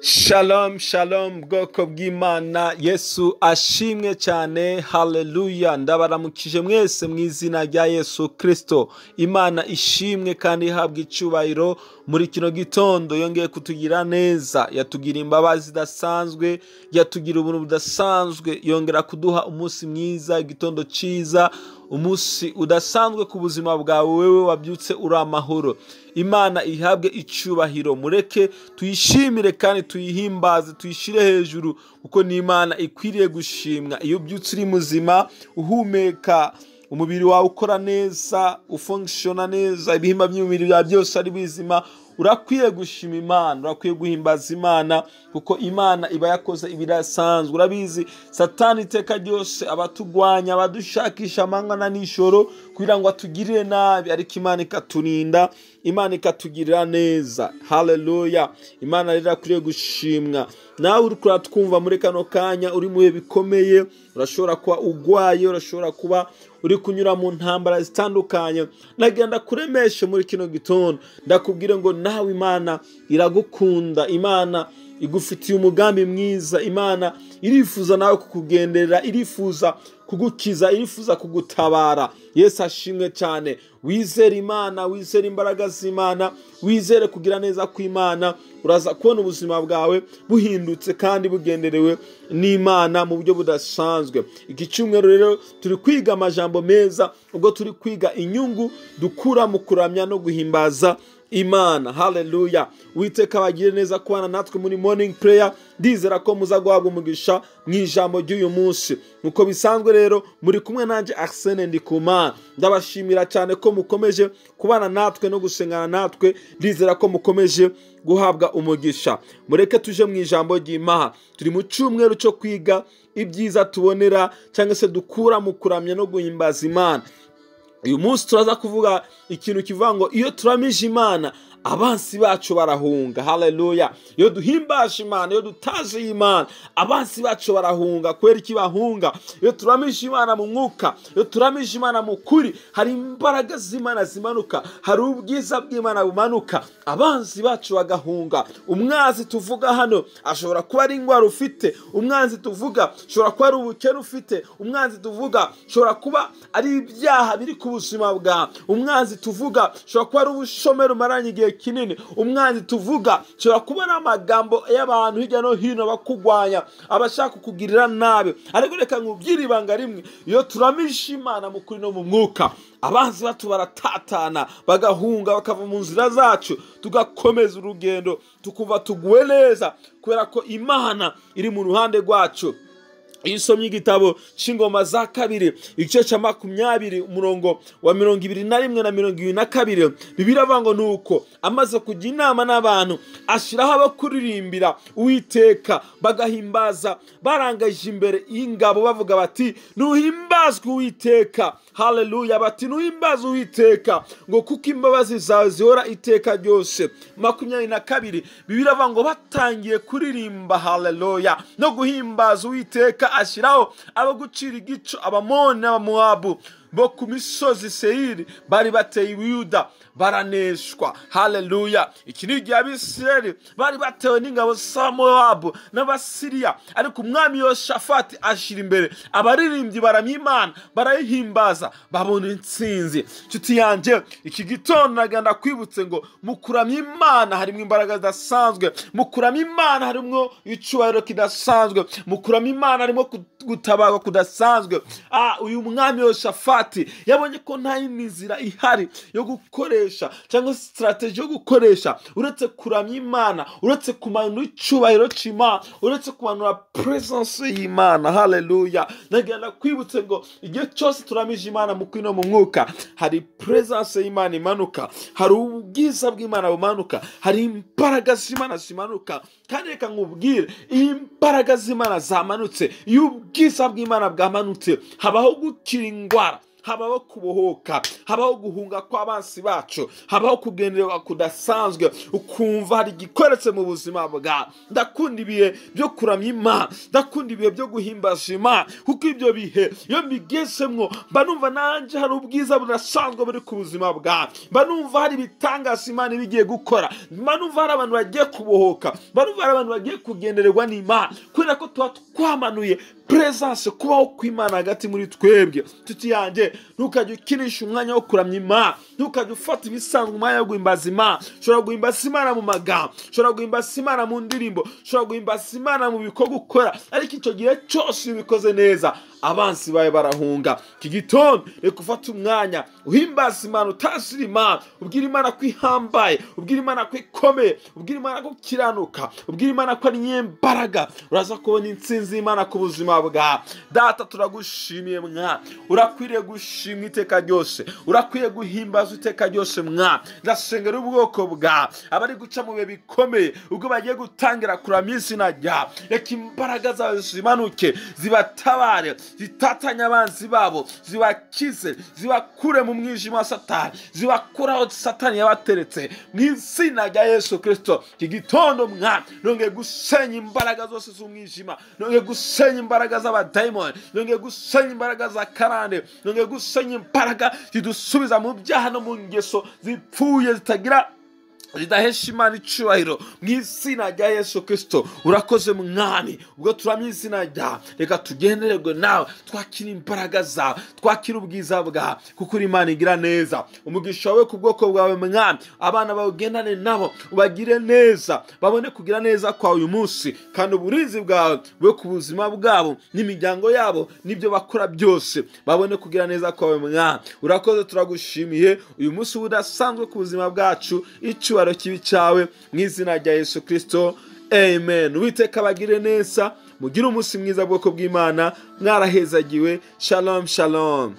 Shalom, shalom, bwoko bw'Imana, Yesu ashimwe cyane, haleluya. Ndabaramukije mwese mu izina rya Yesu Kristo. Imana ishimwe kandi ihabwa icyubahiro muri kino gitondo, yongeye kutugira neza, yatugira imbabazi zidasanzwe, yatugira ubuntu budasanzwe, yongera kuduha umunsi mwiza, igitondo cyiza, umunsi udasanzwe ku buzima bwawe wewe wabyutse uri amahoro. Imana ihabwe icyubahiro, mureke tuyishimire kandi tuyihimbaze, tuyishire hejuru, kuko ni Imana ikwiriye gushimwa. Iyo ubyutse uri muzima, uhumeka, umubiri wawe ukora neza, ufunctiona neza, ibihimba by'umubiri byawe byose ari bizima, urakwiye gushima Imana, urakwiye guhimbaza Imana, kuko Imana iba yakoze ibidasanzwe. Urabizi Satani iteka ryose abatugwanya, abadushakisha amanywa na nijoro kugira ngo atugirire nabi, ariko Imana ikaturinda, Imana ikatugirira neza. Haleluya. Imana rero akwiye gushimwa. Nawe uri kuratwumva muri kano kanya, uri mu bihe bikomeye, urashobora kuba ugwaye, urashobora kuba uri kunyura mu ntambara zitandukanye, nagenda kuremeshe muri kino gitondo, ndakubwire ngo nawe Imana iragukunda, Imana igufitiye umugambi mwiza, Imana irifuza nawe kukugenderera, irifuza kugukiza, irifuza kugutabara. Yesu ashimwe cyane. Wizere Imana, wizere imbaraga z'Imana, wizere kugira neza kw'Imana, uraza kubona ubuzima bwawe buhindutse kandi bugenderewe n'Imana mu buryo budasanzwe. Iki cyumweru rero turi kwiga amajambo meza, ubwo turi kwiga inyungu dukura mu kuramya no guhimbaza Imana. Haleluya. Uwiteka abagire neza kubana natwe muri morning prayer. Ndizera ko muza guhabwa umugisha mu ijambo ry'uyu munsi. Nuko bisanzwe rero muri kumwe nanje Arsene Ndikumana. Ndabashimira cyane ko mukomeje kubana natwe no gusengana natwe. Ndizera ko mukomeje guhabwa umugisha. Mureke tuje mu ijambo ry'Imana. Turi mu cyumweru cyo kwiga ibyiza tubonera cyangwa se dukura mu kuramya no guhimbaza Imana. Uyu munsi turaza kuvuga ikintu kivuga ngo iyo turamije Imana abansi bacu barahunga. Haleluya. Iyo duhimbaje Imana, iyo dutaje Imana, abansi bacu barahunga. Kwera iki bahunga? Iyo turamije Imana mu mwuka, iyo turamije Imana mu kuri, hari imbaraga z'Imana zimanuka, hari ubwiza bw'Imana bumanuka, abansi bacu bagahunga. Umwanzi tuvuga hano ashobora kuba ari ingwara ufite, umwanzi tuvuga ashobora kuba ari ubukene ufite, umwanzi tuvuga ashobora kuba ari ibyaha biri ku buzima bwawe, umwanzi tuvuga ashobora kuba ari ubushomeri umaranye igihe kinini, umwanzi tuvuga ashobora kuba ari amagambo y'abantu hirya no hino bakugwanya, abashaka kukugirira nabi. Ariko reka nkubwire ibanga rimwe, iyo turamije Imana mu kuri no mu mwuka, abanzi bacu baratatana, bagahunga, bakava mu nzira zacu, tugakomeza urugendo, tukumva tuguwe neza kubera ko Imana iri mu ruhande rwacu. Iyo usomye igitabo cy'Ingoma za kabiri igice cya 20 umurongo wa 21 na 22, Bibiliya avuga ngo nuko amaze kujya inama n'abantu ashiraho abakuririmbira Uwiteka, bagahimbaza barangaje imbere y'ingabo bavuga bati nuhimbazwe Uwiteka. Haleluya. Bati nuhimbazwe Uwiteka ngo kuko imbabazi zawe zihora iteka ryose. 22 Bibiliya avuga ngo batangiye kuririmba haleluya no guhimbaza Uwiteka, ashiraho abagucira igico Abamoni n'Abamowabu bo ku misozi Seyiri bari bateye Yuda baraneshwa. Haleluya. Iki ni igihe Abisirayeli bari batewe n'ingabo za Mowabu n'Abasiriya, ariko umwami Yoshafati ashira imbere, abaririmbyi baramya Imana, barayihimbaza, babona intsinzi. Nshuti yanje, iki gitondo nagenda kwibutse ngo mu kuramya Imana harimo imbaraga zidasanzwe, mu kuramya Imana harimo icyubahiro kidasanzwe, mu kuramya Imana harimo gutabarwa kudasanzwe. Uyu mwami Yoshafati yabonye ko nta nzira ihari yo gukoresha cyangwa strategy yo gukoresha uretse kuramya Imana, uretse kumanura icyubahiro cy'Imana, uretse kumanura presence y'Imana. Haleluya. Nagenda kwibutse ngo igihe cyose turamije Imana mu kwino mu mwuka, hari presence y'Imana imanuka, hari ubwiza bw'Imana bumanuka, hari imbaraga z'Imana zimanuka. Kandi reka nkubwire, iyi imbaraga z'Imana zamanutse, iyo ubwiza bw'Imana bwamanutse, habaho gukira ingwara, habaho kubohoka, habaho guhunga kw'abansi bacu, habaho kugendererwa kudasanzwe, ukumva hari igikoretse mu buzima bwawe. Ndakunda ibihe byo kuramya Imana, ndakunda ibihe byo guhimbaza Imana, kuko ibyo bihe iyo mbigezemwo mba numva nanjye hari ubwiza budasanzwe buri ku buzima bwawe, mba numva hari ibitangaza Imana ibigiye gukora, mba numva hari abantu bagiye kubohoka, mba numva hari abantu bagiye kugendererwa n'Imana, kubera ko tuba twamanuye presence kubaho kw'Imana hagati muri twebwe. Tuti yanjye, ntukajya ukinisha umwanya wo kuramya Imana, ntukajya ufata ibisanzwe umwanya wo guhimbaza Imana. Ushobora guhimbaza Imana mu magambo, ushobora guhimbaza Imana mu ndirimbo, ushobora guhimbaza Imana mu bikorwa ukora, ariko icyo gihe cyose iyo ubikoze neza abansi bawe barahunga. Iki gitondo reka ufate umwanya uhimbaza Imana, utazira Imana, ubwira Imana ko ihambaye, ubwira Imana ko ikomeye, ubwira Imana ko kiranuka, ubwira Imana ko ari nyembaraga. Uraza kubona intsinzi y'Imana ku buzima bwawe. Data, turagushimiye Mwana, urakwiriye gushimwa iteka ryose, urakwiriye guhimbaza iteka ryose Mwana. Ndasengera ubwoko bwawe abari guca mu bihe bikomeye, ubwo bagiye gutangira kuramya izina ryawe. Reka imbaraga zawe zimanuke zibatabare, zitatanya abanzi babo, zibakize, zibakure mu mwijima wa Satani, zibakuraho Satani yabateretse mu izina rya Yesu Kristo. Iki gitondo Mwana, nongeye gusenya imbaraga zose z'umwijima, nongeye gusenya imbaraga z'abadayimoni, nongeye gusenya imbaraga za karande, nongeye gusenya imbaraga zidusubiza mu byaha no mu ngeso zipfuye zidahesha Imana icyubahiro mu izina rya Yesu Kristo. Urakoze Mwami, ubwo turamya izina ryawe, reka tugendererwe nawe, twakira imbaraga zawe, twakira ubwiza bwawe, kuko uri Imana igira neza. Umugisha wawe ku bwoko bwawe Mwami, abana bawe ugendane nabo, ubagire neza, babone kugira neza kwawe uyu munsi, kandi uburinzi bwawe bube ku buzima bwabo n'imiryango yabo n'ibyo bakora byose, babone kugira neza kwawe Mwami. Urakoze, turagushimiye uyu munsi udasanzwe ku buzima bwacu. Icyubahiro kibi cyawe mu izina rya Yesu Kristo, amen. Uwiteka abagire neza, mugire umunsi mwiza bwoko bw'Imana, mwarahezagiwe. Shalom shalom.